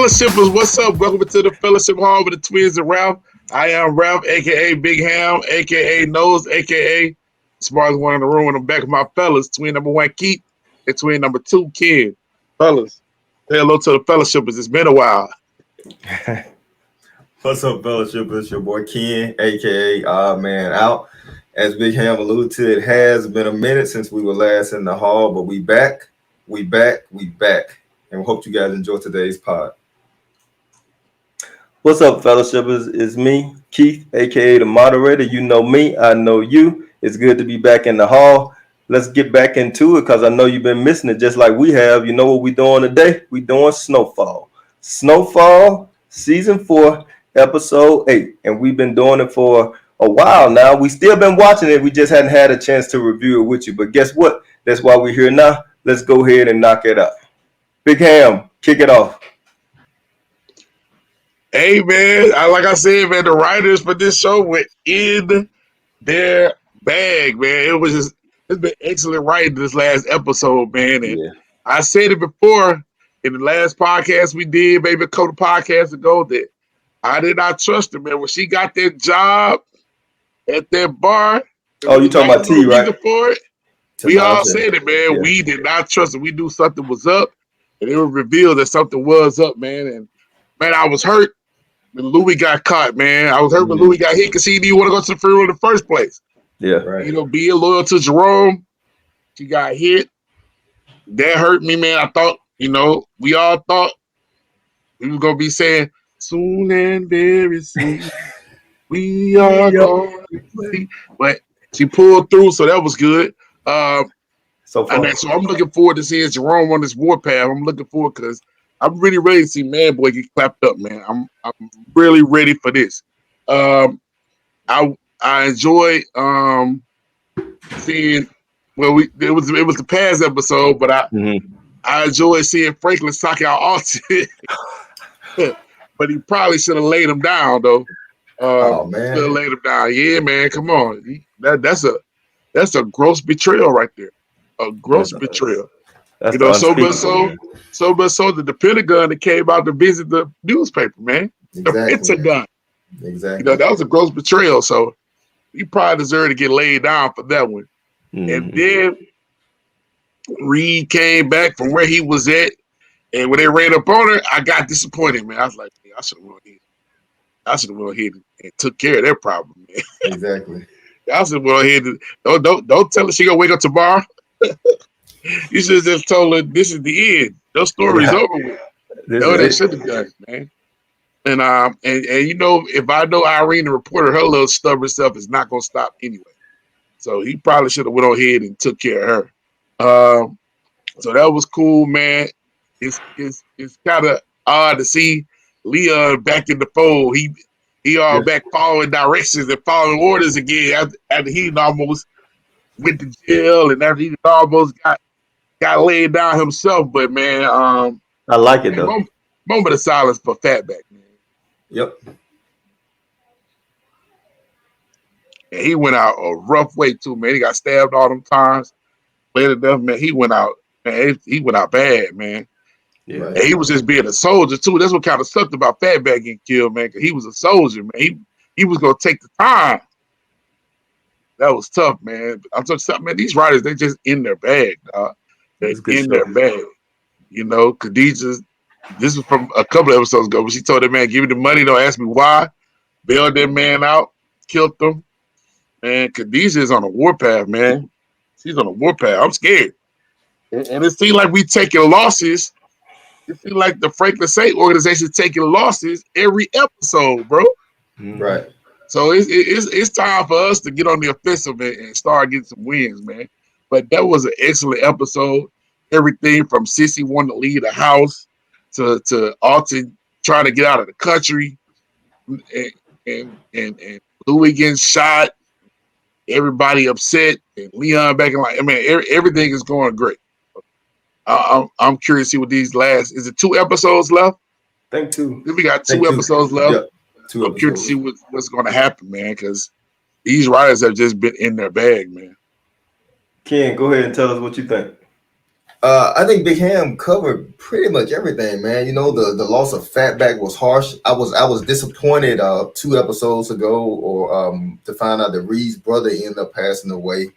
Fellowshippers, what's up? Welcome to the Fellowship Hall with the Twins and Ralph. I am Ralph, aka Big Ham, aka Nose, aka smartest one in the room. In the back of my fellas, twin number one Keith and twin number two Kid. Fellas, say hello to the Fellowshippers. It's been a while. What's up, fellowship? It's your boy Ken, aka Odd Man Out. As Big Ham alluded to, it has been a minute since we were last in the hall, but we back. And we hope you guys enjoy today's pod. What's up, fellowshippers? It's me, Keith, aka the moderator. You know me, I know you. It's good to be back in the hall. Let's get back into it because I know you've been missing it just like we have. You know what we're doing today? We're doing Snowfall. Snowfall, Season 4, Episode 8. And we've been doing it for a while now. We still been watching it. We just hadn't had a chance to review it with you. But guess what? That's why we're here now. Let's go ahead and knock it out. Big Ham, kick it off. Hey, man, like I said, man, the writers for this show were in their bag, man. It's been excellent writing this last episode, man. And I said it before in the last podcast we did, maybe a couple podcasts ago, that I did not trust her, man. When she got that job at that bar. Oh, you talking about T, right? For it, we all said it, man. Yeah. We did not trust her. We knew something was up, and it was revealed that something was up, man. And, man, I was hurt when Louis got caught, man. I was hurt when Louis got hit because he didn't want to go to the funeral in the first place. Yeah, right. You know, being loyal to Jerome, she got hit. That hurt me, man. I thought, we all thought we were going to be saying, soon and very soon, we are going to see. But she pulled through, so that was good. So I'm looking forward to seeing Jerome on this warpath. I'm looking forward because I'm really ready to see Man Boy get clapped up, man. I'm really ready for this. I enjoy seeing. Well, it was the past episode, but I enjoy seeing Franklin sock out Alton. But he probably should have laid him down, though. Oh man, should have laid him down. Yeah, man, come on. That's a gross betrayal right there. A gross betrayal. So much so that the Pentagon that came out to visit the newspaper, man. Exactly. The Pentagon. Exactly. That was a gross betrayal. So he probably deserved to get laid down for that one. And then Reed came back from where he was at, and when they ran up on her, I got disappointed, man. I was like, man, I should have went ahead and took care of that problem, man. Exactly. I should have went ahead and don't tell her she gonna wake up tomorrow. You should have just told her this is the end. Your story's over with. That's what they should have done, man. And if I know Irene, the reporter, her little stubborn self is not gonna stop anyway. So he probably should have went on ahead and took care of her. So that was cool, man. It's kind of odd to see Leon back in the fold. He all back following directions and following orders again after he almost went to jail and after he almost got laid down himself. But man, I like it though. Moment of silence for Fatback, man. Yep. And he went out a rough way too, man. He got stabbed all them times. Later enough, man. He went out, man. He went out bad, man. Yeah. And he was just being a soldier too. That's what kind of sucked about Fatback getting killed, man. Because he was a soldier, man. He was gonna take the time. That was tough, man. I'm talking, man. These writers, they just in their bag, dog. They're in their bag. Khadija. This was from a couple of episodes ago, but she told that man, "Give me the money. Don't ask me why." Bailed that man out, killed him. Man, Khadija is on a warpath, man. She's on a warpath. I'm scared. And it seems like we taking losses. It seems like the Franklin Saint organization taking losses every episode, bro. Right. So it's time for us to get on the offensive and start getting some wins, man. But that was an excellent episode. Everything from Sissy wanting to leave the house to Alton trying to get out of the country and Louis getting shot. Everybody upset and Leon back in line. I mean, everything is going great. I'm curious to see what these last. Is it 2 episodes left? I think 2. We got 2 episodes left. Yep. 2 I'm curious to see what's going to happen, man, because these writers have just been in their bag, man. Ken, go ahead and tell us what you think. I think Big Ham covered pretty much everything, man. You know, the loss of Fatback was harsh. I was disappointed 2 episodes ago, or to find out that Reed's brother ended up passing away,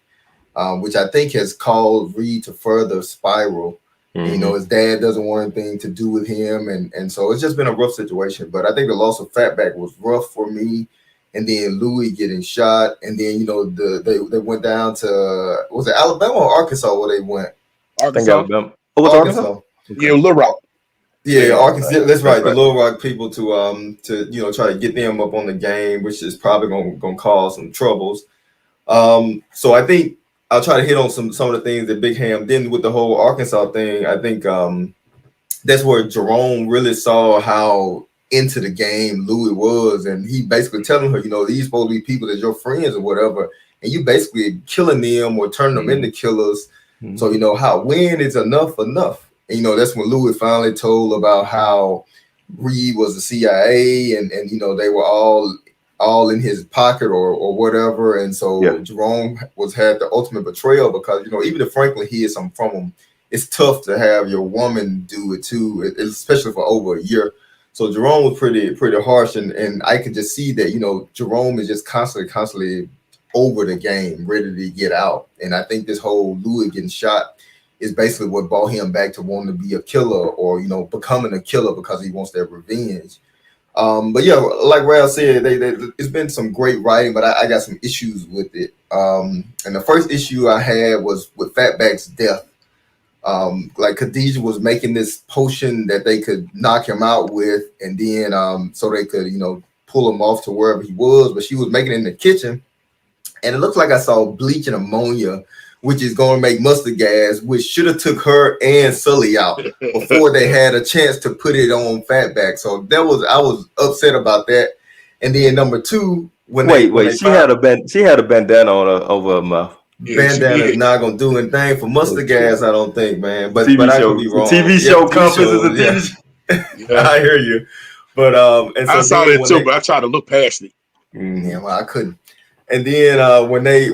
which I think has caused Reed to further spiral. And, you know, his dad doesn't want anything to do with him, and so it's just been a rough situation. But I think the loss of Fatback was rough for me. And then Louis getting shot, and then you know they went down to, was it Alabama or Arkansas where they went? Arkansas. Oh, was Arkansas? Yeah, Little Rock. Yeah, Arkansas. That's right. The Little Rock people to you know try to get them up on the game, which is probably gonna cause some troubles. So I think I'll try to hit on some of the things that Big Ham did with the whole Arkansas thing. I think that's where Jerome really saw how into the game Louis was, and he basically telling her, you know, these supposed to be people that's your friends or whatever, and you basically killing them or turning them into killers. So, you know, when is enough? And, you know, that's when Louis finally told about how Reed was the CIA and you know, they were all in his pocket or whatever. And so Jerome had the ultimate betrayal because, you know, even if Franklin hid something from him, it's tough to have your woman do it too, especially for over a year. So Jerome was pretty harsh, and I could just see that, you know, Jerome is just constantly over the game, ready to get out. And I think this whole Louis getting shot is basically what brought him back to wanting to be a killer, or, you know, becoming a killer because he wants that revenge. But yeah, like Ralph said, it's been some great writing, but I got some issues with it. And the first issue I had was with Fatback's death. Like Khadijah was making this potion that they could knock him out with, and then so they could, you know, pull him off to wherever he was, but she was making it in the kitchen, and it looks like I saw bleach and ammonia, which is going to make mustard gas, which should have took her and Sully out before they had a chance to put it on Fatback. So I was upset about that. And then number two, she had a bandana on over her mouth. Bandana is not gonna do anything for mustard gas, I don't think, man. But I could be wrong. TV show Compass is a TV show. I hear you. But and so I saw that too, but I tried to look past it. Yeah, well, I couldn't. And then when they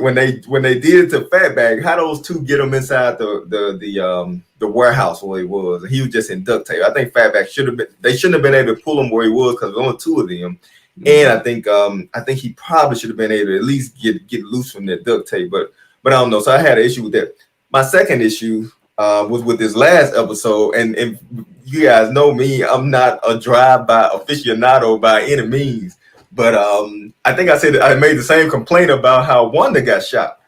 did it to Fatback, how those two get him inside the warehouse where he was, and he was just in duct tape. I think Fatback shouldn't have been able to pull him where he was because there were only two of them. And I think he probably should have been able to at least get loose from that duct tape, but I don't know. So I had an issue with that. My second issue was with this last episode, and you guys know me, I'm not a drive-by aficionado by any means, but I think I said I made the same complaint about how Wanda got shot.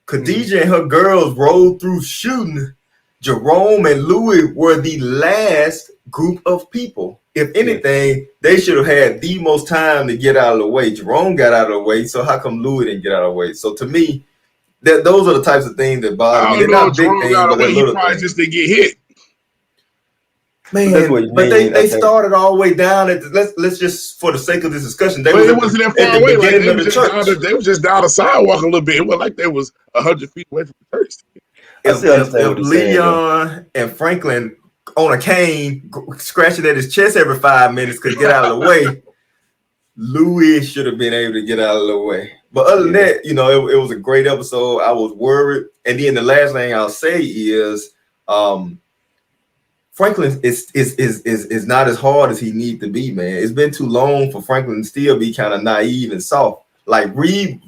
Khadijah and her girls rolled through shooting. Jerome and Louis were the last group of people. If anything, they should have had the most time to get out of the way. Jerome got out of the way, so how come Louis didn't get out of the way? So to me, those are the types of things that bother me. They're not big things, but they're little things. Just to get hit. Man, but they started all the way down at let's just, for the sake of this discussion, it wasn't that far away. Like they was just down the sidewalk a little bit. It wasn't like they was 100 feet away from the church. If Leon and Franklin on a cane scratching at his chest every 5 minutes could get out of the way, Louis should have been able to get out of the way. But other than that, you know, it was a great episode. I was worried. And then the last thing I'll say is Franklin is not as hard as he needs to be, man. It's been too long for Franklin to still be kind of naive and soft. Like Reed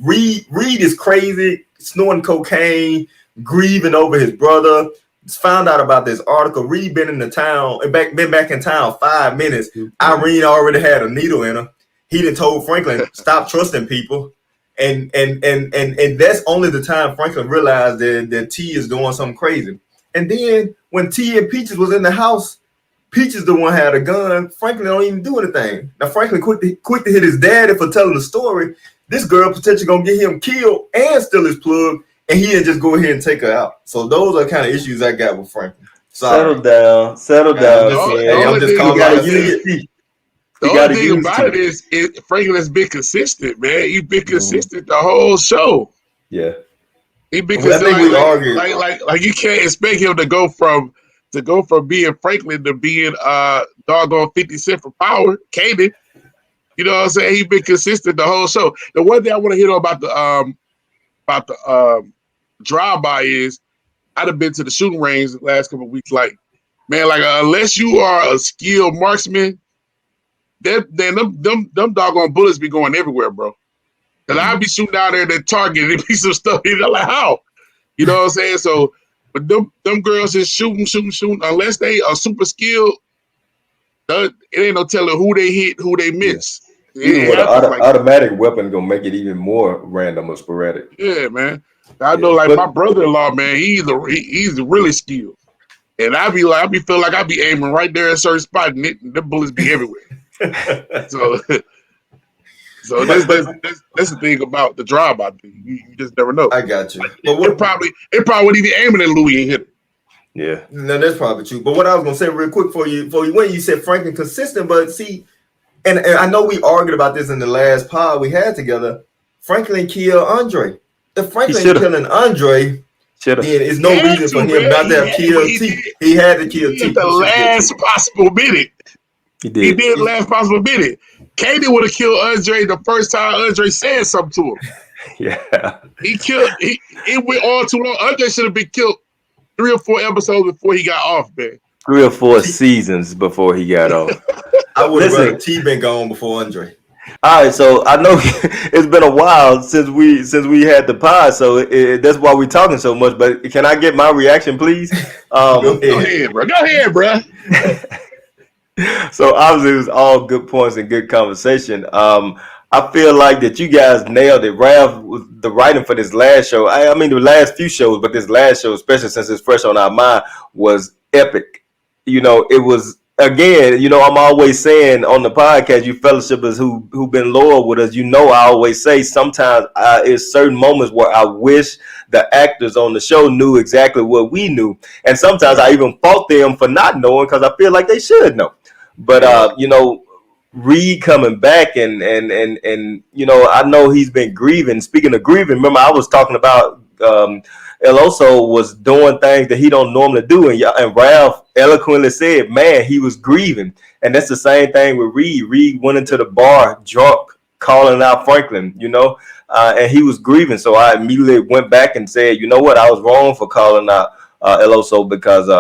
is crazy, snorting cocaine, grieving over his brother. Found out about this article. Reed been in the town, been back in town 5 minutes. Irene already had a needle in her. He done told Franklin, stop trusting people. And that's only the time Franklin realized that T is doing something crazy. And then when T and Peaches was in the house, Peaches the one had a gun. Franklin don't even do anything. Now Franklin quick to hit his daddy for telling the story. This girl potentially gonna get him killed and steal his plug, and he didn't just go ahead and take her out. So those are the kind of issues I got with Franklin. Sorry. Settle down. I'm just calling out a The only thing about it is Franklin has been consistent, man. He's been consistent the whole show. Yeah. He been consistent. Like you can't expect him to go from being Franklin to being doggone 50 Cent for Power, Kanan. You know what I'm saying? He's been consistent the whole show. The one thing I want to hit on about the drive-by is I'd have been to the shooting range the last couple of weeks. Like, man, like unless you are a skilled marksman, then them doggone bullets be going everywhere, bro. Cause I'd be shooting down there at that target and it be some stuff. And I'm like, how? You know what I'm saying? So, but them girls is shooting. Unless they are super skilled, it ain't no telling who they hit, who they miss. Yeah. Even with an automatic weapon, gonna make it even more random or sporadic. Yeah, man. I know, like my brother-in-law, man. He's really skilled, and I be feeling like I be aiming right there at a certain spot, and the bullets be everywhere. So that's the thing about the drive-by thing. You just never know. I got you. Like, it probably wasn't even aiming at Louis and hit him. Yeah, no, that's probably true. But what I was gonna say real quick for you when you said Franklin consistent, but see, and I know we argued about this in the last pod we had together. Franklin killed Andre. If Franklin killing Andre, then there's no reason for him not to have killed T. He had to kill T. The last possible minute. He did the last possible minute. Katie would have killed Andre the first time Andre said something to him. Yeah. It went on too long. Andre should have been killed 3 or 4 episodes before he got off, man. 3 or 4 seasons before he got off. I would have rather T been gone before Andre. All right, so I know it's been a while since we had the pod, so that's why we're talking so much. But can I get my reaction, please? Go ahead, bro. So obviously, it was all good points and good conversation. I feel like that you guys nailed it. Ralph, the writing for this last show, I mean the last few shows, but this last show, especially since it's fresh on our mind, was epic. You know, it was. Again, you know, I'm always saying on the podcast, you fellowshippers who've been loyal with us, you know, I always say sometimes it's certain moments where I wish the actors on the show knew exactly what we knew. And sometimes I even fault them for not knowing because I feel like they should know. But, you know, Reed coming back and you know, I know he's been grieving. Speaking of grieving, remember I was talking about El Oso was doing things that he don't normally do, and Ralph eloquently said, "Man, he was grieving," and that's the same thing with Reed. Reed went into the bar drunk, calling out Franklin, you know, and he was grieving. So I immediately went back and said, "You know what? I was wrong for calling out El Oso because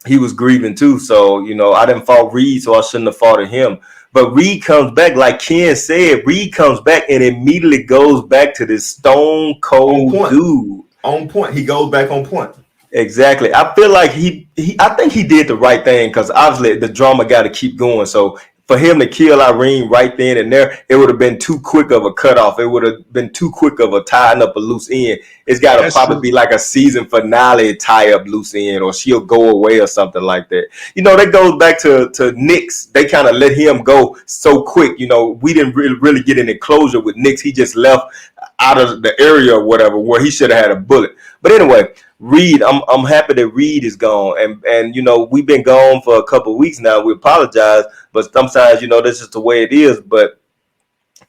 he was grieving too. So you know, I didn't fault Reed, so I shouldn't have faulted him." But Reed comes back, like Ken said, Reed comes back and immediately goes back to this stone cold dude. On point. He goes back on point. Exactly. I feel like I think he did the right thing because obviously the drama got to keep going. So for him to kill Irene right then and there, it would have been too quick of a cutoff. It would have been too quick of a tying up a loose end. It's got to probably be like a season finale tie up loose end, or she'll go away or something like that. You know, that goes back to Nick's. They kind of let him go so quick. You know, we didn't really get any closure with Nick's. He just left out of the area or whatever where he should have had a bullet. But anyway, Reed, I'm happy that Reed is gone, and you know we've been gone for a couple of weeks now. We apologize, but sometimes you know that's just the way it is. But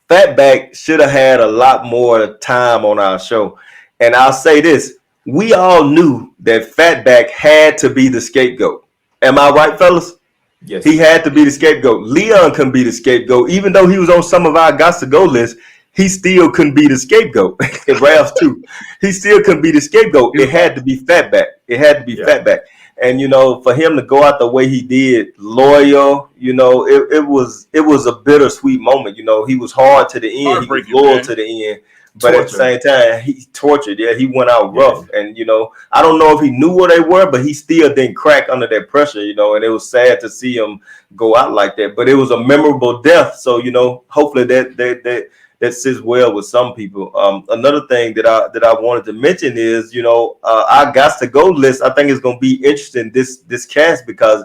Fatback should have had a lot more time on our show, and I'll say this: we all knew that Fatback had to be the scapegoat. Am I right, fellas? Yes. He had to be the scapegoat. Leon can be the scapegoat, even though he was on some of our Gots to Go list. He still couldn't be the scapegoat. And Ralph's too. He still couldn't be the scapegoat. It had to be Fatback. Fatback. And you know, for him to go out the way he did, loyal, you know, it was a bittersweet moment. You know, he was hard to the end. He was loyal to the end. But at the same time, he tortured. Yeah, he went out rough. And you know, I don't know if he knew where they were, but he still didn't crack under that pressure. You know, and it was sad to see him go out like that. But it was a memorable death. So you know, hopefully that sits well with some people. Another thing that I wanted to mention is, you know, our Gots to Go list. I think it's going to be interesting this cast because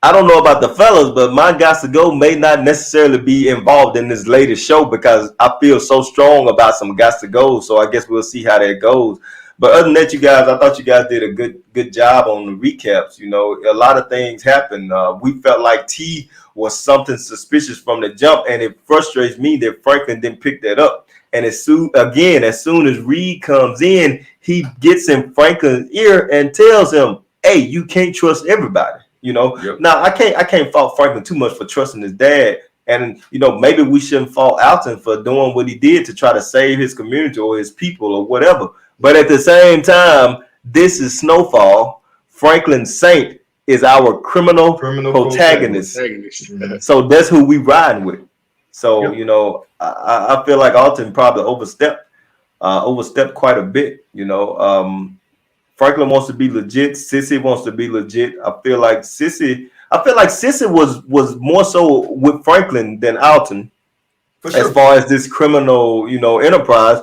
I don't know about the fellas, but my Gots to Go may not necessarily be involved in this latest show because I feel so strong about some Gots to Go. So I guess we'll see how that goes. But other than that, you guys, I thought you guys did a good job on the recaps. You know, a lot of things happened. We felt like T was something suspicious from the jump, and it frustrates me that Franklin didn't pick that up. And as soon as Reed comes in, he gets in Franklin's ear and tells him, "Hey, you can't trust everybody." You know, Now I can't fault Franklin too much for trusting his dad. And, you know, maybe we shouldn't fault Alton for doing what he did to try to save his community or his people or whatever. But at the same time, This is Snowfall. Franklin Saint is our criminal protagonist. So that's who we riding with. So, you know, I feel like Alton probably overstepped quite a bit. You know, Franklin wants to be legit. Sissy wants to be legit. I feel like Sissy was more so with Franklin than Alton, as far as this criminal, you know, enterprise.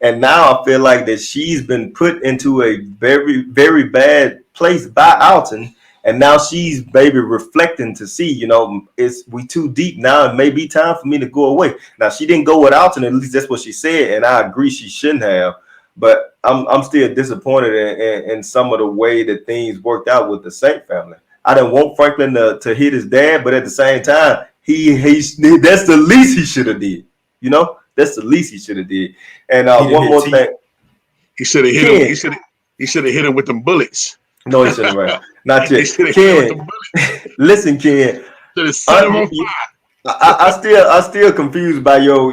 And now I feel like that she's been put into a very, very bad place by Alton. And now she's maybe reflecting to see, you know, we too deep now. It may be time for me to go away. Now, she didn't go with Alton, at least that's what she said. And I agree she shouldn't have. But I'm still disappointed in some of the way that things worked out with the Saint family. I didn't want Franklin to hit his dad, but at the same time, that's the least he should have did. You know, that's the least he should have did. And one more thing, he should have hit him. He should have hit him with them bullets. No, he shouldn't. Right? Not yet. Ken, listen, Ken. I still confused by your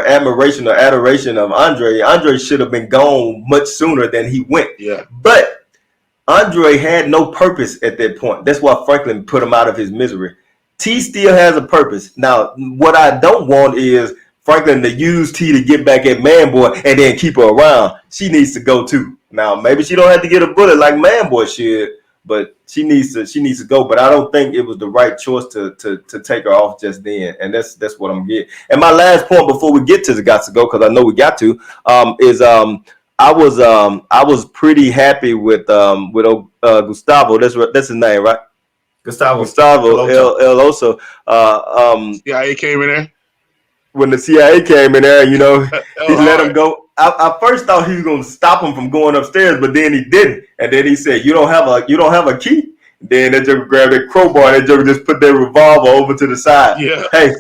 admiration or adoration of Andre. Andre should have been gone much sooner than he went. Yeah. But Andre had no purpose at that point. That's why Franklin put him out of his misery. T still has a purpose. Now, what I don't want is Franklin to use T to get back at Manboy and then keep her around. She needs to go too. Now, maybe she don't have to get a bullet like Manboy should, but she needs to go. But I don't think it was the right choice to take her off just then. And that's what I'm getting. And my last point before we get to the got to go, because I know we got to, is I was pretty happy with Gustavo. That's his name, right? Gustavo El Oso. CIA came in there. When the CIA came in there, you know, he let him go. I first thought he was going to stop him from going upstairs, but then he didn't. And then he said, "You don't have a key." Then that joker grabbed that crowbar. And that joker just put their revolver over to the side. Yeah. Hey,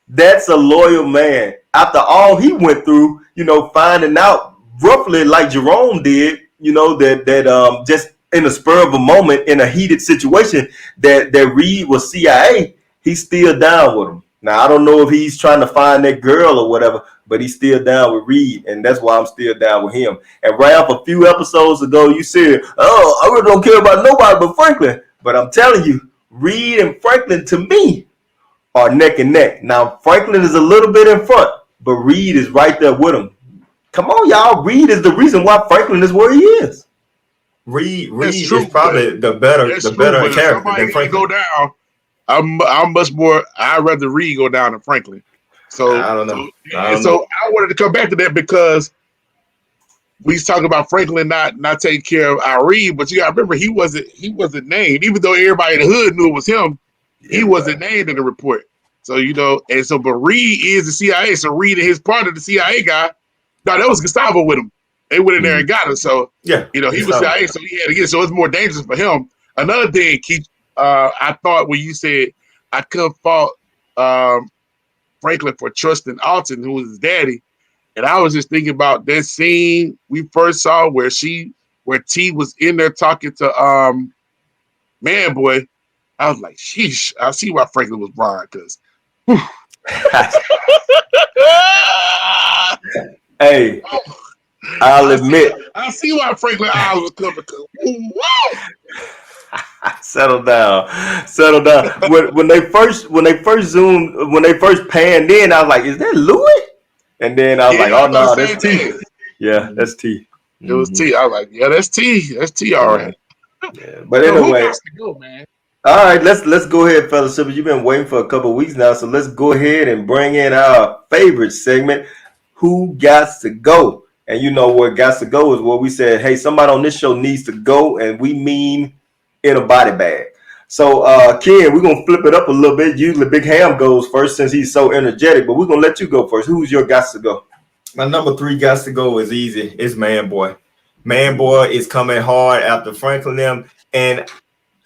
that's a loyal man. After all he went through, you know, finding out roughly like Jerome did, you know, that just in a spur of a moment in a heated situation that Reed was CIA, he's still down with him. Now, I don't know if he's trying to find that girl or whatever, but he's still down with Reed, and that's why I'm still down with him. And Ralph, a few episodes ago, you said, "Oh, I really don't care about nobody but Franklin." But I'm telling you, Reed and Franklin, to me, are neck and neck. Now, Franklin is a little bit in front, but Reed is right there with him. Come on, y'all. Reed is the reason why Franklin is where he is. Reed is probably the better character than Franklin. Go down. I'm much more. I'd rather Reed go down than Franklin. So I don't know. So I wanted to come back to that because we was talking about Franklin not taking care of our Reed, but you got to remember he wasn't named, even though everybody in the hood knew it was him. Yeah, he wasn't named in the report. So you know, and so but Reed is the CIA. So Reed and his partner, the CIA guy, no, that was Gustavo with him. They went in there and got him. So yeah, you know, he was CIA, so he had to get it. So it's more dangerous for him. Another thing, Keith. I thought when you said I couldn't fault Franklin for trusting Alton, who was his daddy, and I was just thinking about that scene we first saw where T was in there talking to Manboy. I was like, sheesh, I see why Franklin was blind, because hey, I'll admit. I see why Franklin eyes was coming. Settle down. When they first panned in, I was like, "Is that Louis?" And then I was like, "Oh no, that's T." Yeah, that's T. It was T. I was like, "Yeah, that's T. That's T. All right." Yeah. But anyway, who has to go, man? All right, let's go ahead, fellas. You've been waiting for a couple of weeks now, so let's go ahead and bring in our favorite segment, "Who Gots to Go?" And you know what gots to go is where we said, "Hey, somebody on this show needs to go," and we mean in a body bag. So, Ken, we're going to flip it up a little bit. Usually Big Ham goes first since he's so energetic, but we're going to let you go first. Who's your gots to go? My number 3 gots to go is easy. It's Manboy. Manboy is coming hard after Franklin them. And,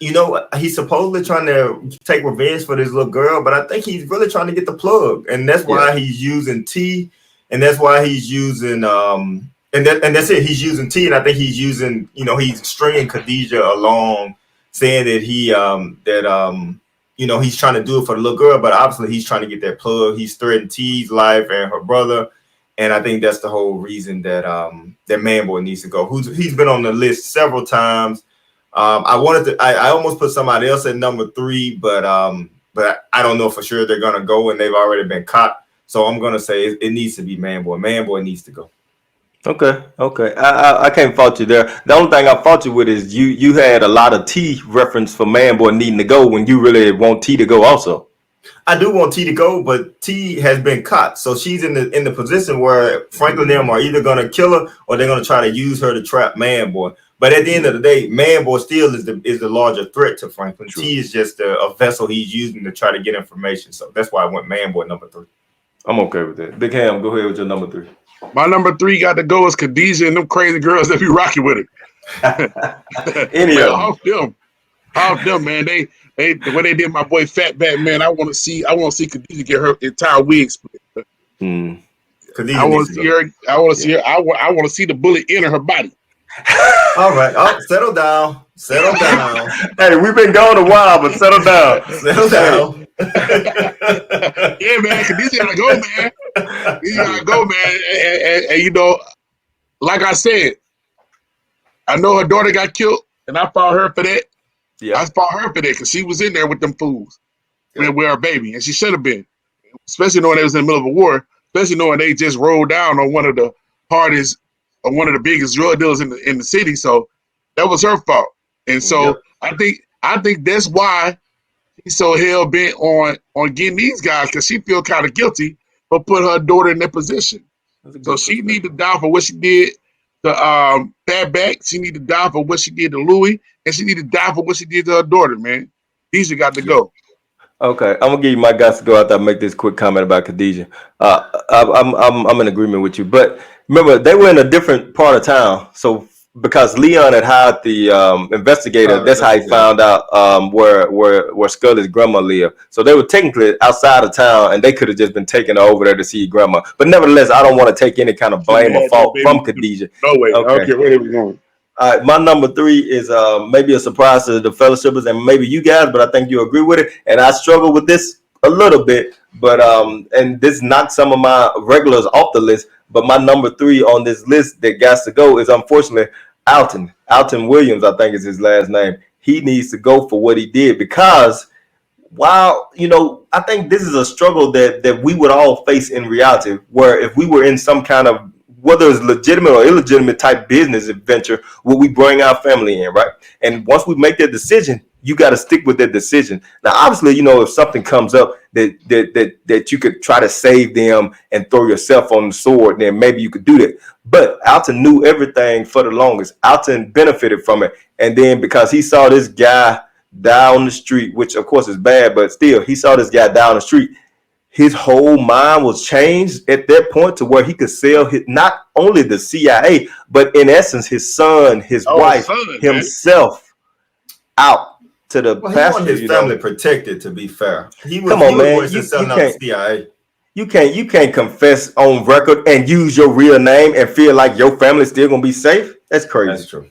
you know, he's supposedly trying to take revenge for this little girl, but I think he's really trying to get the plug. And that's why he's using T. And that's why he's using and that's it. He's using T, and I think he's using, you know, he's stringing Khadijah along, saying that you know, he's trying to do it for the little girl, but obviously he's trying to get that plug. He's threatening T's life and her brother. And I think that's the whole reason that that Manboy needs to go. He's been on the list several times. I almost put somebody else at number 3, but I don't know for sure they're gonna go, and they've already been caught. So I'm gonna say it needs to be Manboy. Manboy needs to go. Okay. I can't fault you there. The only thing I fault you with is you had a lot of T reference for Manboy needing to go when you really want T to go also. I do want T to go, but T has been caught, so she's in the position where Franklin and them are either gonna kill her or they're gonna try to use her to trap Manboy. But at the end of the day, Manboy still is the larger threat to Franklin. True. T is just a vessel he's using to try to get information. So that's why I went Manboy number 3. I'm okay with that. Big Ham, go ahead with your number 3. My number 3 got to go is Khadijah and them crazy girls that be rocking with it. Any man, of them. Off them, man. They the way they did my boy Fatback, man. I want to see Khadijah get her entire wig split. I want to see her. I want to see her. I want to see the bullet enter her body. All right. Settle down. Settle down. Hey, we've been gone a while, but settle down. Settle down. Yeah, man. Khadijah gotta go, man. Khadijah gotta go, man. And you know, like I said, I know her daughter got killed, and I fought her for that. Yeah, I fought her for that because she was in there with them fools with her baby, and she should have been, especially knowing they was in the middle of a war, especially knowing they just rolled down on one of the hardest or one of the biggest drug dealers in the city. So that was her fault, and so I think that's why she's so hell bent on getting these guys, because she feel kind of guilty for putting her daughter in that position. So she need to die for what she did to Fatback. She need to die for what she did to Louis, and she need to die for what she did to her daughter, man. Khadijah got to go. Okay, I'm gonna give you my guys to go after I make this quick comment about Khadijah. I'm in agreement with you, but remember they were in a different part of town. So because Leon had hired the investigator, that's how he found out where Scully's grandma lived. So they were technically outside of town, and they could have just been taking her over there to see grandma. But nevertheless, I don't want to take any kind of blame or fault from Khadijah. No way. Okay, where are we going? All right, my number 3 is maybe a surprise to the fellowshippers and maybe you guys, but I think you agree with it. And I struggle with this a little bit, but and this knocked some of my regulars off the list. But my number 3 on this list that got to go is unfortunately Alton Williams. I think is his last name. He needs to go for what he did, because while I think this is a struggle that we would all face in reality, where if we were in some kind of, whether it's legitimate or illegitimate type business adventure, will we bring our family in, right? And once we make that decision, you got to stick with that decision. Now, obviously, if something comes up that you could try to save them and throw yourself on the sword, then maybe you could do that. But Alton knew everything for the longest. Alton benefited from it. And then because he saw this guy down the street, which of course is bad, but still, he saw this guy down the street. His whole mind was changed at that point to where he could sell not only the CIA, but in essence, his son, his wife, himself out to the pasture. He wanted his family protected, to be fair. Come on, man. You can't confess on record and use your real name and feel like your family's still gonna be safe. That's crazy. That's true.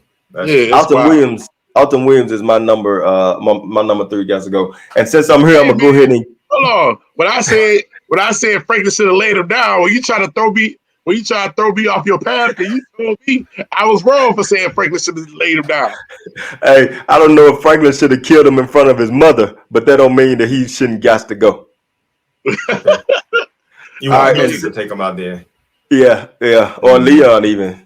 Alton Williams is my number. My number 3 guys to go. And since I'm here, I'm gonna go ahead and. Hold on. When I said Franklin should have laid him down, when you try to throw me off your path, and you told me I was wrong for saying Franklin should have laid him down. Hey, I don't know if Franklin should have killed him in front of his mother, but that don't mean that he shouldn't got to go. You want me to take him out there? Yeah, or Leon even.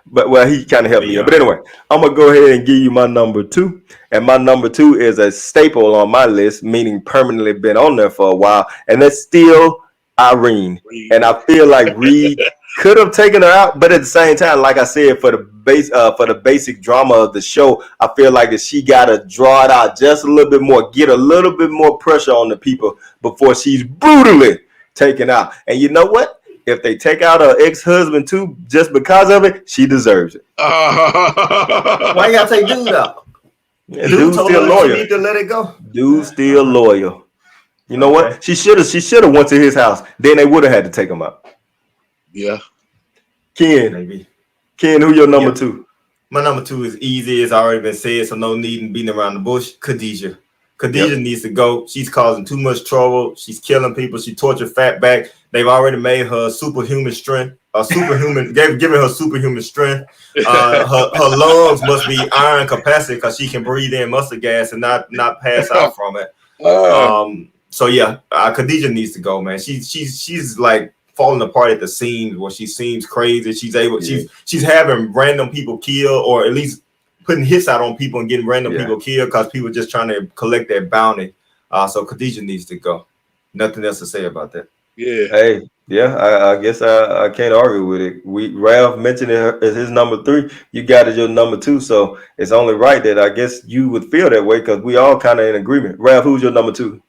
But he kind of helped me. But anyway, I'm gonna go ahead and give you my number 2, and my number 2 is a staple on my list, meaning permanently been on there for a while, and that's still Irene. And I feel like Reed could have taken her out, but at the same time, like I said, for the basic drama of the show, I feel like that she gotta draw it out just a little bit more, get a little bit more pressure on the people before she's brutally taken out. And you know what? If they take out her ex-husband too, just because of it, she deserves it. Why you gotta take dude out? Yeah, dude's still loyal. You need to let it go. Dude's still loyal. You know what? She should have went to his house. Then they would have had to take him out. Yeah. Ken, who your number 2? My number 2 is easy. It's already been said, so no need in beating around the bush. Khadijah needs to go. She's causing too much trouble. She's killing people. She tortured Fatback. They've already made her superhuman strength, giving her superhuman strength. Her lungs must be iron capacity because she can breathe in mustard gas and not pass out from it. So yeah, Khadijah needs to go, man. She's like falling apart at the seams where she seems crazy. She's having random people kill, or at least putting hits out on people and getting random people killed because people just trying to collect their bounty. So Khadijah needs to go. Nothing else to say about that. Yeah. Hey, yeah, I guess I can't argue with it. Ralph mentioned it as his number 3. You got it your number 2, so it's only right that I guess you would feel that way because we all kind of in agreement. Ralph, who's your number 2?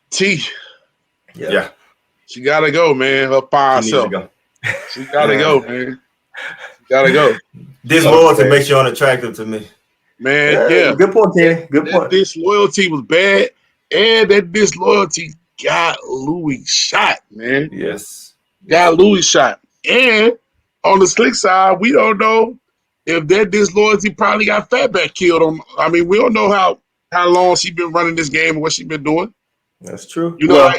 T. Yeah. She gotta go, man. Her fine self. She gotta go, man. She gotta go. Disloyalty makes you unattractive to me. Man, yeah. Good point, Kenny. Good point. That disloyalty was bad, and that disloyalty got Louis shot, man. Yes. Got Louis shot. And on the slick side, we don't know if that disloyalty probably got Fatback killed. We don't know how long she been running this game and what she been doing. That's true. You know,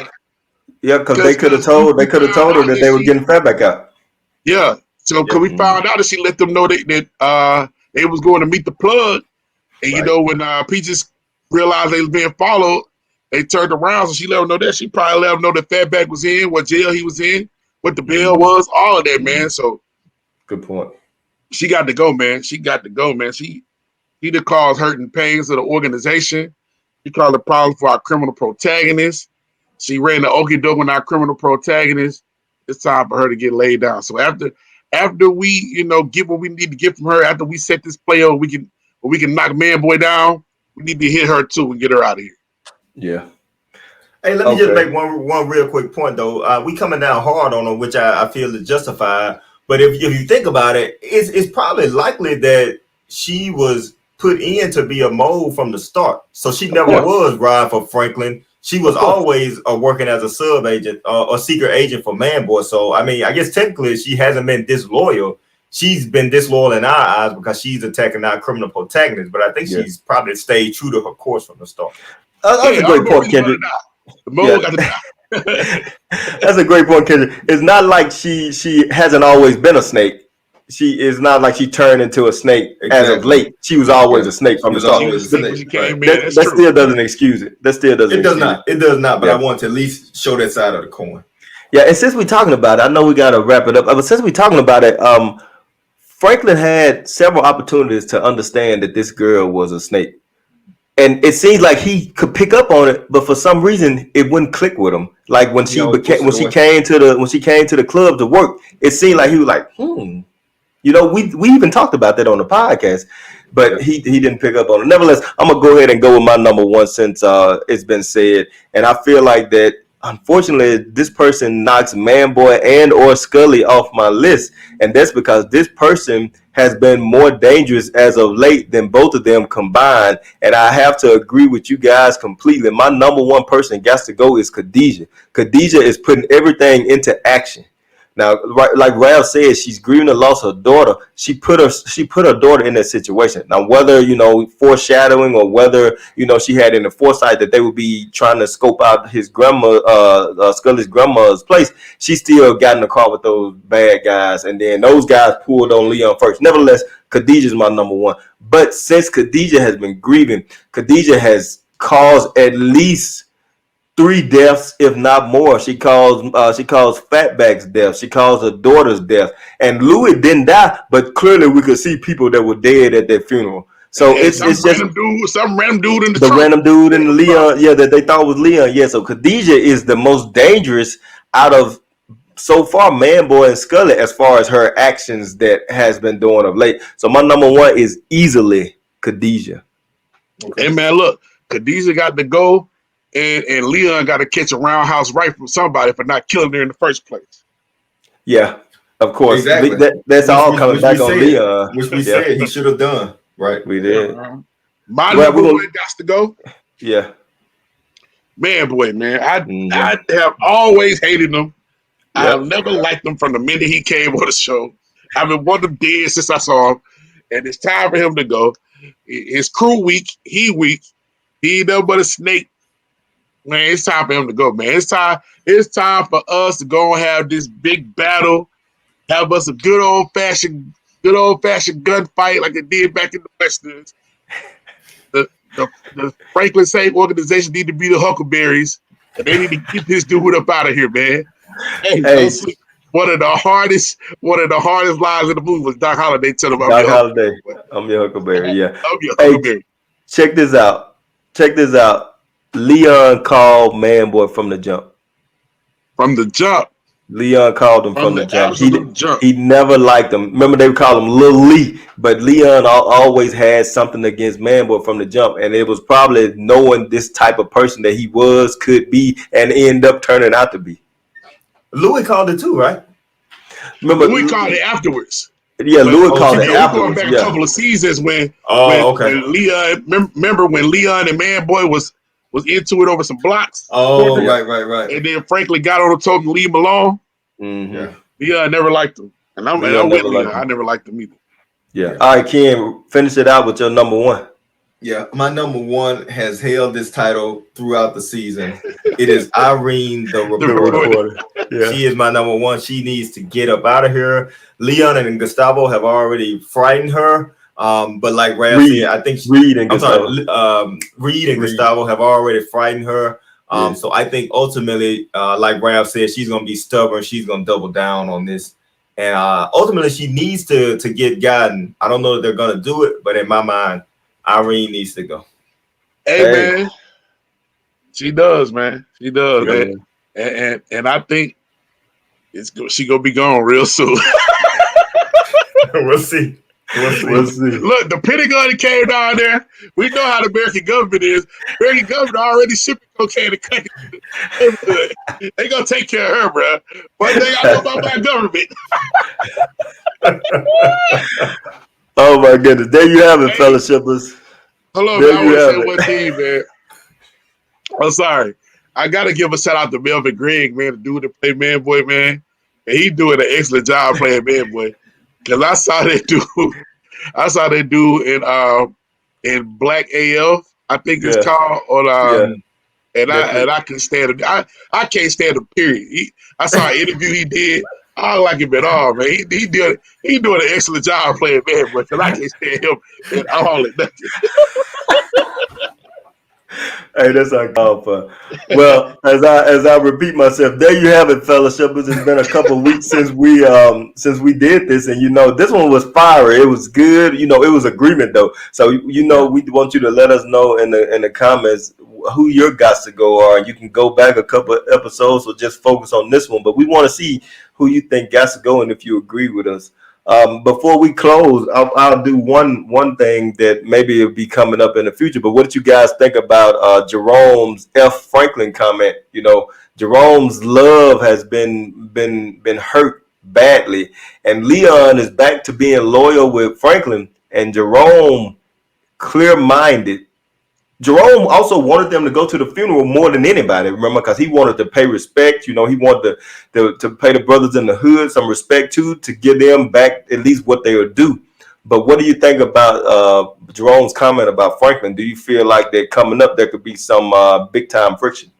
yeah, because they could have told her that they were getting Fatback out. Yeah. So because we found out that she let them know that they was going to meet the plug. And you know, when Peaches realized they was being followed, they turned around, so she let them know that. She probably let them know that Fatback was in, what jail he was in, what the bail was, all of that, man. So good point. She got to go, man. She got to go, man. She done caused hurt and pains of the organization. She caused a problem for our criminal protagonist. She ran the okie doke on our criminal protagonist. It's time for her to get laid down. So after we, get what we need to get from her, after we set this play up, we can knock Man Boy down. We need to hit her too and get her out of here. Yeah. Hey, let me just make one real quick point though. We coming down hard on her, which I feel is justified. But if you think about it, it's probably likely that she was put in to be a mole from the start. So she never was riding for Franklin. She was always working as a sub agent or secret agent for Man Boy. So I guess technically she hasn't been disloyal. She's been disloyal in our eyes because she's attacking our criminal protagonist. But I think she's probably stayed true to her course from the start. That's a great point, Kendrick. The mole got to die. That's a great point, Kendrick. It's not like she hasn't always been a snake. She is not like she turned into a snake as of late. She was always a snake from the start. That still doesn't excuse it. That still doesn't. It does not. It does not. But I want to at least show that side of the coin. Yeah, and since we're talking about it, I know we got to wrap it up. But since we're talking about it, Franklin had several opportunities to understand that this girl was a snake. And it seems like he could pick up on it, but for some reason it wouldn't click with him. Like when she came to the club to work, it seemed like he was like, we even talked about that on the podcast, but he didn't pick up on it. Nevertheless, I'm gonna go ahead and go with my number 1 since it's been said, and I feel like that. Unfortunately, this person knocks Man Boy and or Scully off my list, and that's because this person has been more dangerous as of late than both of them combined, and I have to agree with you guys completely. My number 1 person got to go is Khadijah. Khadijah is putting everything into action. Now, like Ralph said, she's grieving the loss of her daughter. She put her daughter in that situation. Now, whether foreshadowing or whether she had in the foresight that they would be trying to scope out his grandma, Scully's grandma's place, she still got in the car with those bad guys, and then those guys pulled on Leon first. Nevertheless, Khadijah's my number 1. But since Khadijah has been grieving, Khadijah has caused at least 3 deaths, if not more. She caused Fatback's death. She caused her daughter's death. And Louis didn't die, but clearly we could see people that were dead at their funeral. So it's just some random dude in the random dude in Leon, that they thought was Leon. Yeah, so Khadijah is the most dangerous out of so far Man Boy and Scully as far as her actions that has been doing of late. So my number 1 is easily Khadijah. Hey man, look, Khadijah got to go. And Leon got to catch a roundhouse right from somebody for not killing her in the first place. Yeah, of course. Exactly. That's all coming back on Leon. Which we said he should have done. Right. We did. My number 1 got to go. Yeah. Man Boy, man. I have always hated him. I have never liked him from the minute he came on the show. I've been wanting him dead since I saw him. And it's time for him to go. His crew weak. He weak. He ain't nothing but a snake. Man, it's time for him to go, man. It's time It's time for us to go and have this big battle. Have us a good old fashioned gunfight like it did back in the Westerns. The Franklin Safe organization need to be the Huckleberries, and they need to get this dude up out of here, man. Hey, don't sleep. One of the hardest lines in the movie was Doc Holliday telling him, I'm your Huckleberry. Yeah. I'm your Huckleberry. Check this out. Leon called Man Boy from the jump. From the jump. Leon called him from the jump. Jump. He never liked him. Remember, they would call him Lil Lee, but Leon always had something against Man Boy from the jump, and it was probably knowing this type of person that he could be, and end up turning out to be. Louis called it too, right? Remember, Louis called it afterwards. Yeah, Louis called it afterwards. Going back a couple of seasons when Leon, remember when Leon and Man Boy was into it over some blocks. Oh, right. And then Franklin got on and told him to leave him alone. Mm-hmm. Leon never liked him. And I'm with Leon. I never liked him either. Yeah. All right, Ken, finish it out with your number one. Yeah, my number one has held this title throughout the season. It is Irene, the reporter. Yeah. She is my number one. She needs to get up out of here. Leon and Gustavo have already frightened her. But like Ralph said, I think Reed and Gustavo have already frightened her. So I think ultimately, like Ralph said, she's gonna be stubborn. She's gonna double down on this, and ultimately, she needs to get gotten. I don't know if they're gonna do it, but in my mind, Irene needs to go. Hey. Man, she does, man. She does, man. And I think she gonna be gone real soon. We'll see. Look, the Pentagon came down there. We know how the American government is. American government already shipping cocaine to country. They gonna take care of her, bro. One thing I know about my government. Oh my goodness! There you have it, fellowshippers. Hold on, man. I want to say one thing, man. I'm sorry. I gotta give a shout out to Melvin Gregg, man, the dude that played Man Boy, man. And he doing an excellent job playing Man Boy. Cause I saw that dude in Black AF, I think it's called. And I can stand him. I can't stand him. Period. I saw an interview he did. I don't like him at all, man. He doing an excellent job playing Man Boy. Cause I can't stand him at all. Hey, that's uncalled for. Well, as I repeat myself, there you have it, fellowshippers. It's been a couple of weeks since we did this, and this one was fiery. It was good. It was agreement though. So we want you to let us know in the comments who your guys to go are. You can go back a couple of episodes or just focus on this one. But we want to see who you think got to go and if you agree with us. Before we close, I'll do one thing that maybe will be coming up in the future. But what did you guys think about Jerome's F. Franklin comment? Jerome's love has been hurt badly, and Leon is back to being loyal with Franklin, and Jerome clear-minded. Jerome also wanted them to go to the funeral more than anybody, remember, because he wanted to pay respect. He wanted to pay the brothers in the hood some respect too, to give them back at least what they would do. But what do you think about Jerome's comment about Franklin? Do you feel like that coming up there could be some big time friction?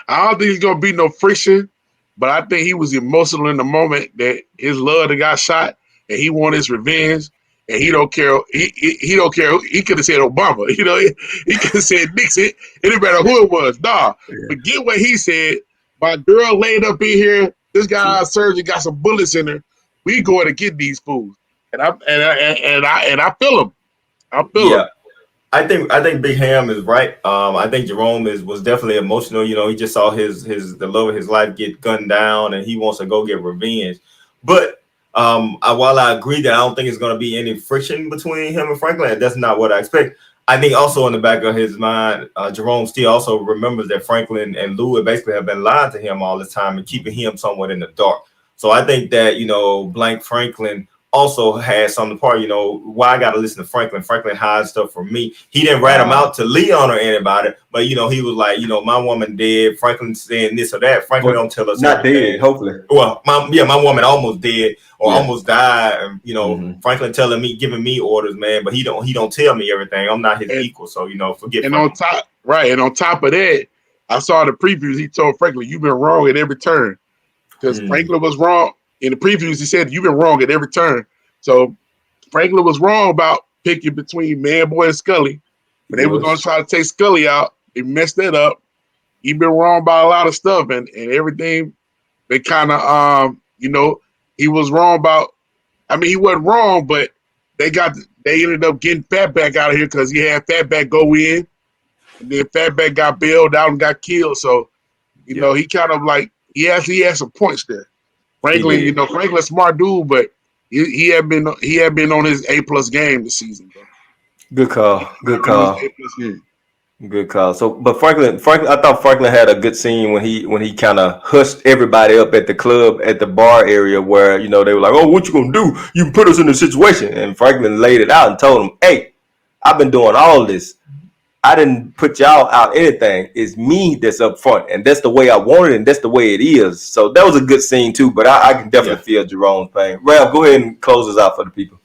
I don't think there's gonna be no friction, but I think he was emotional in the moment that his love got shot and he wanted his revenge. And he don't care. He don't care. He could have said Obama. He could have said Nixon. It didn't matter who it was. Forget what he said. My girl laid up in here. This guy out of surgery got some bullets in her. We going to get these fools. And I feel him. I feel him. I think Big Ham is right. I think Jerome was definitely emotional. He just saw the love of his life get gunned down, and he wants to go get revenge. But while I agree that I don't think it's going to be any friction between him and Franklin, that's not what I expect. I think also in the back of his mind, Jerome still also remembers that Franklin and Louis basically have been lying to him all this time and keeping him somewhat in the dark. So I think that, Blank Franklin also has something to part, why I got to listen to Franklin. Franklin hides stuff from me. He didn't rat him out to Leon or anybody, but, he was like, my woman dead. Franklin saying this or that. Franklin don't tell us. Not everything. Dead, hopefully. Well, my woman almost dead or almost died. And, Franklin giving me orders, man, but he don't tell me everything. I'm not his equal. So, forget. And Franklin. On top of that, I saw the previews. He told Franklin, "You've been wrong at every turn," because Franklin was wrong in the previews. He said, "You've been wrong at every turn." So Franklin was wrong about picking between Man-Boy and Scully. When they were going to try to take Scully out, they messed that up. He been wrong about a lot of stuff, and everything. They kind of, he was wrong about. I mean, he wasn't wrong, but they ended up getting Fatback out of here because he had Fatback go in, and then Fatback got bailed out and got killed. So, he kind of like he had some points there. Franklin, Franklin's a smart dude, but he had been on his A+ game this season, bro. Good call. Good call. So, but Franklin, I thought Franklin had a good scene when he kind of hushed everybody up at the club at the bar area where they were like, "Oh, what you gonna do? You put us in this situation." And Franklin laid it out and told him, "Hey, I've been doing all this. I didn't put y'all out anything. It's me that's up front, and that's the way I want it, and that's the way it is." So that was a good scene too. But I can definitely feel Jerome's pain. Ralph, go ahead and close us out for the people.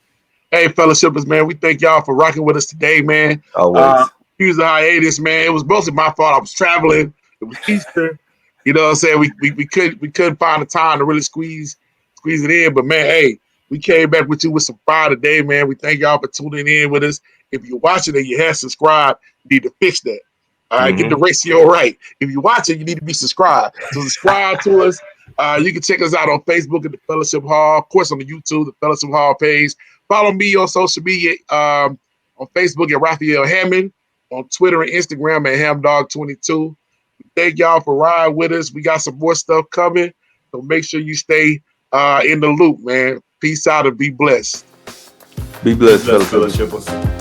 Hey, fellowshippers, man, we thank y'all for rocking with us today, man. Always. Excuse the hiatus, man. It was mostly my fault. I was traveling. It was Easter. You know what I'm saying? We couldn't find the time to really squeeze it in. But man, hey, we came back with you with some fire today, man. We thank y'all for tuning in with us. If you're watching and you have subscribed, you need to fix that. All right, get the ratio right. If you watch it, you need to be subscribed. So subscribe to us. You can check us out on Facebook at the Fellowship Hall, of course on the YouTube, the Fellowship Hall page. Follow me on social media on Facebook at Raphael Hammond, on Twitter and Instagram at HamDog22. Thank y'all for riding with us. We got some more stuff coming, so make sure you stay in the loop, man. Peace out and be blessed. Be blessed, fellowshippers.